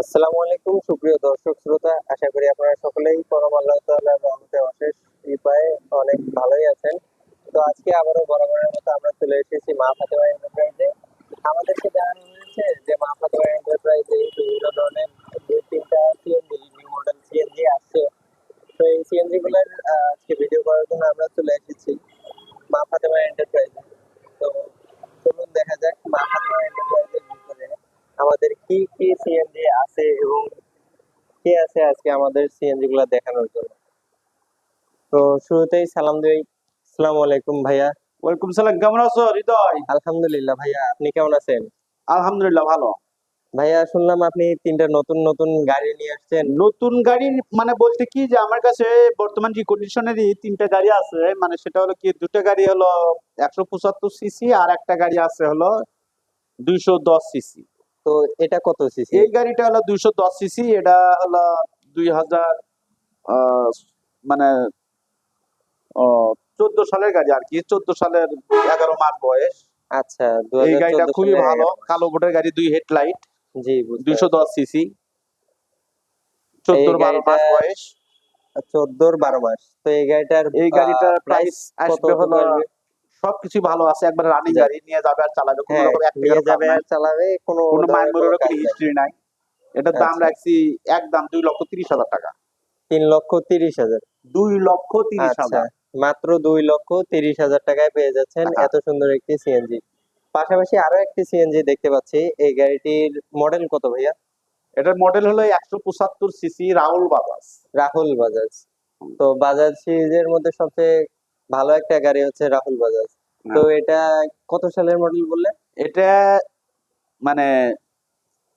আসসালামু আলাইকুম সুপ্রিয় দর্শক শ্রোতা, আশা করি আপনারা সকলেই পরম আল্লাহ তাআলার রহমতে অশেষ কৃপায় অনেক ভালোই আছেন। তো আজকে আবারও বরাবরের মতো আমরা চলে এসেছি মা ফাতেমা এন্টারপ্রাইজে। আমাদেরকে জানানো হয়েছে যে মা ফাতেমা এন্টারপ্রাইজে বিভিন্ন ধরনের দুই তিনটা সিএনজি নিউ মডেল সিএনজি আসছে। তো এই সিএনজি গুলোর আজকে ভিডিও করার জন্য আমরা চলে এসেছি মা ফাতেমা এন্টারপ্রাইজে। তো চলুন দেখা যাক মা ফাতেমা এন্টারপ্রাইজের ভিতরে আমাদের কি কি সিএনজি আছে এবং কে আছে আজকে আমাদের সিএনজি গুলা দেখানোর জন্য। তো শুরুতেই সালাম দিই। আসসালামু আলাইকুম ভাইয়া। ওয়ালাইকুম সালাম। কেমন আছো হৃদয়? আলহামদুলিল্লাহ ভাইয়া, আপনি কেমন আছেন? আলহামদুলিল্লাহ ভালো। ভাইয়া শুনলাম আপনি তিনটা নতুন নতুন গাড়ি নিয়ে আসছেন। নতুন গাড়ি মানে বলতে কি যে আমার কাছে বর্তমান যে কন্ডিশনেরই তিনটা গাড়ি আছে, মানে সেটা হলো কি, দুটো গাড়ি হলো 175 সিসি আর একটা গাড়ি আছে হলো 210 সিসি। তো এটা কত সিসি? এই গাড়িটা হলো 210 সিসি, এটা হলো 2000 মানে 14 সালের গাড়ি আর কি, 14 সালের 11 মাস বয়স। আচ্ছা, এই গাড়িটা 2014 খুবই সালের ভালো, 11 মাস। কালো বোর্ডের গাড়ি, 2 হেডলাইট, জি, বুঝতে পারছি। 210 সিসি, এই 14-12 গাড়িটা মাস বয়স। 14-12 মাস। তো এই গাড়িটার এই গাড়িটার প্রাইস প্রাইস কত আসবে হলো, আসবে? সবকিছু ভালো আছে, একবার রানিং যাক, গাড়ি, নিয়ে যাবে আর চালাবে, কোনো হ্যাঁ, রকম এক নিয়ে টাকারও কাজ যাবে নাই, আর চালাবে, কোনো কোনো ধরনের কোনো মাইমুরেরও কোনো কাজ নাই। হিস্ট্রি নাই। এটার দাম আচ্ছা, রাখছি একদম 2,30,000 টাকা। 3,30,000। আচ্ছা, 2,30,000। মাত্র 2,30,000 টাকায় পেয়ে যাচ্ছেন হ্যাঁ, এত সুন্দর একটি সিএনজি। পাশাপাশি আরো একটি সিএনজি দেখতে পাচ্ছি। এই গাড়িটির মডেল কত ভাইয়া? এটার মডেল হলো 175 সিসি, রাহুল বাজাজ। রাহুল বাজাজ। তো বাজাজ সিরিজের মধ্যে সবচেয়ে ভালো একটা গাড়ি হচ্ছে রাহুল বাজাজ। তো হ্যাঁ, এটা কত সালের মডেল বললেন? এটা মানে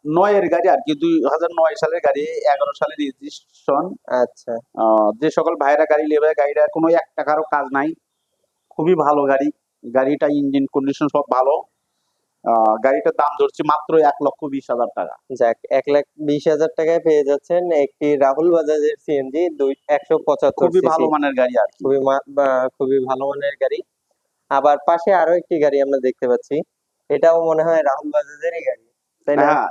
9 এর গাড়ি আর কি, 2009 সালের গাড়ি, 11 সালের রেজিস্ট্রেশন। আচ্ছা, যে সকল ভাইরা গাড়ি নেবে, গাড়িটা কোনো এক টাকারও কাজ নাই, খুবই ভালো গাড়ি। গাড়িটা ইঞ্জিন কন্ডিশন সব ভালো। গাড়িটার দাম ধরছি মাত্র 1,20,000 টাকা। যাক, 1,20,000 টাকায় পেয়ে যাচ্ছেন একটি রাহুল বাজাজের সিএনজি 175 খুবই ভালো সিসি। মানের গাড়ি আর কি। খুবই ভালো মানের গাড়ি। আবার পাশে আরো একটি গাড়ি আমরা দেখতে পাচ্ছি। এটাও মনে হয় রাহুল বাজাজেরই গাড়ি, তাই না? হ্যাঁ,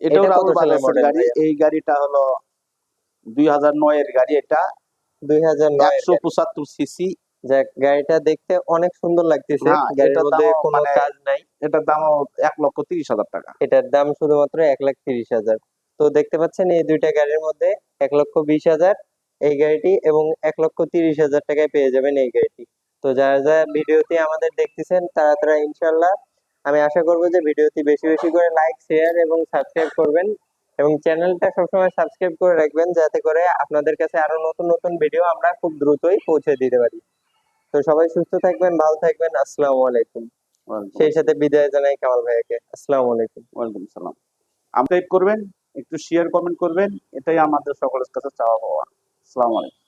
এটাও এটা কত রাহুল সালের বাজাজের মডেল গাড়ি। ভাইয়া? এই গাড়িটা হলো 2009 এর গাড়ি, এটা 2009 এর গাড়ি। 175 সিসি। যাক, গাড়িটা দেখতে অনেক সুন্দর লাগতেছে। হ্যাঁ, গাড়ির এটার মধ্যে দামও কোনো মানে, কাজ নাই। এটার দামও 1,30,000 টাকা। এটার দাম শুধুমাত্র 1,30,000। তো দেখতে পাচ্ছেন এই দুইটা গাড়ির মধ্যে 1,20,000 এই গাড়িটি এবং 1,30,000 টাকায় পেয়ে যাবেন এই গাড়িটি। তো যারা যারা ভিডিওটি আমাদের দেখতেছেন তারা তারা ইনশাল্লাহ, আমি আশা করবো যে ভিডিওটি বেশি বেশি করে লাইক, শেয়ার এবং সাবস্ক্রাইব করবেন এবং চ্যানেলটা সবসময় সাবস্ক্রাইব করে রাখবেন যাতে করে আপনাদের কাছে আরো নতুন নতুন ভিডিও আমরা খুব দ্রুতই পৌঁছে দিতে পারি। তো সবাই সুস্থ থাকবেন, ভালো থাকবেন। আসসালামু আলাইকুম। ওয়ালাইকুম সেই সাথে আসসালাম। বিদায় জানাই কামাল ভাইয়াকে। আসসালামু আলাইকুম। ওয়ালাইকুম সালাম। আপডেট করবেন, একটু শেয়ার কমেন্ট করবেন, এটাই আমাদের সকলের কাছে চাওয়া পাওয়া। আসসালামু আলাইকুম।